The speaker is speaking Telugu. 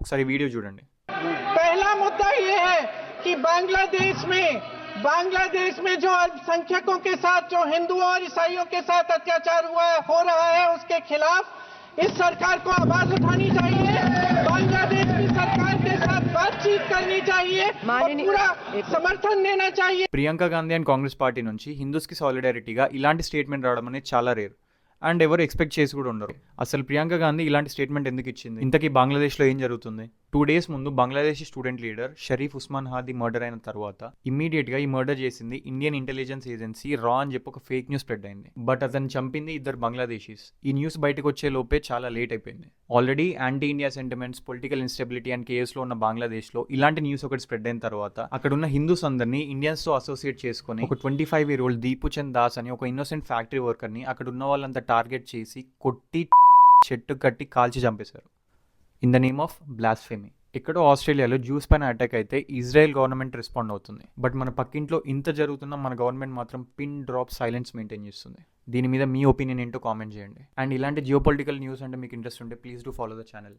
ఒకసారి వీడియో చూడండి. पहला मुद्दा ये है कि बांग्लादेश में जो अल्पसंख्यकों के साथ, जो हिंदुओं और ईसाइयों के साथ अत्याचार हो रहा है, उसके खिलाफ इस सरकार को आवाज उठानी चाहिए। बांग्लादेश की सरकार के साथ बातचीत करनी चाहिए और पूरा समर्थन देना चाहिए. ప్రియాంక గాంధీ అండ్ కాంగ్రెస్ పార్టీ నుంచి హిందూస్కి సాలిడారిటీగా ఇలాంటి స్టేట్మెంట్ రావడం అనేది చాలా రేర్ అండ్ ఎవరు ఎక్స్పెక్ట్ చేసి కూడా ఉండరు. అసలు ప్రియాంక గాంధీ ఇలాంటి స్టేట్మెంట్ ఎందుకు ఇచ్చింది? ఇంతకీ బంగ్లాదేశ్లో ఏం జరుగుతుంది? 2 days ముందు Bangladeshi student leader Sharif Usman Hadi murder అయిన తర్వాత ఇమ్మీడియట్గా ఈ మర్డర్ చేసింది ఇండియన్ ఇంటెలిజెన్స్ ఏజెన్సీ రా అని చెప్పి ఒక ఫేక్ న్యూస్ స్ప్రెడ్ అయింది. బట్ అతను చంపింది 2 బంగ్లాదేశీస్. ఈ న్యూస్ బయటకు వచ్చే లోపే చాలా లేట్ అయిపోయింది. Already anti India sentiments, political instability and కేఎస్లో ఉన్న బంగ్లాదేశ్లో ఇలాంటి న్యూస్ ఒకటి స్ప్రెడ్ అయిన తర్వాత అక్కడ ఉన్న హిందూస్ అందరినీ ఇండియన్స్తో అసోసియేట్ చేసుకుని ఒక 25-year-old దీపుచంద్ దాస్ అని ఒక ఇన్నోసెంట్ ఫ్యాక్టరీ వర్కర్ని అక్కడ ఉన్న వాళ్ళంతా టార్గెట్ చేసి కొట్టి చెట్టు కట్టి కాల్చి చంపేశారు in the name of blasphemy. ఎక్కడో ఆస్ట్రేలియాలో జ్యూస్ పైన అటాక్ అయితే ఇజ్రాయెల్ గవర్నమెంట్ రెస్పాండ్ అవుతుంది. బట్ మన పక్కింట్లో ఇంత జరుగుతున్నా మన గవర్నమెంట్ మాత్రం పిన్ డ్రాప్ సైలెన్స్ మెయింటైన్ చేస్తుంది. దీని మీద మీ ఒపీనియన్ ఏంటో కామెంట్ చేయండి. అండ్ ఇలాంటి జియోపొలిటికల్ న్యూస్ అంటే మీకు ఇంట్రెస్ట్ ఉంటే please do follow the channel.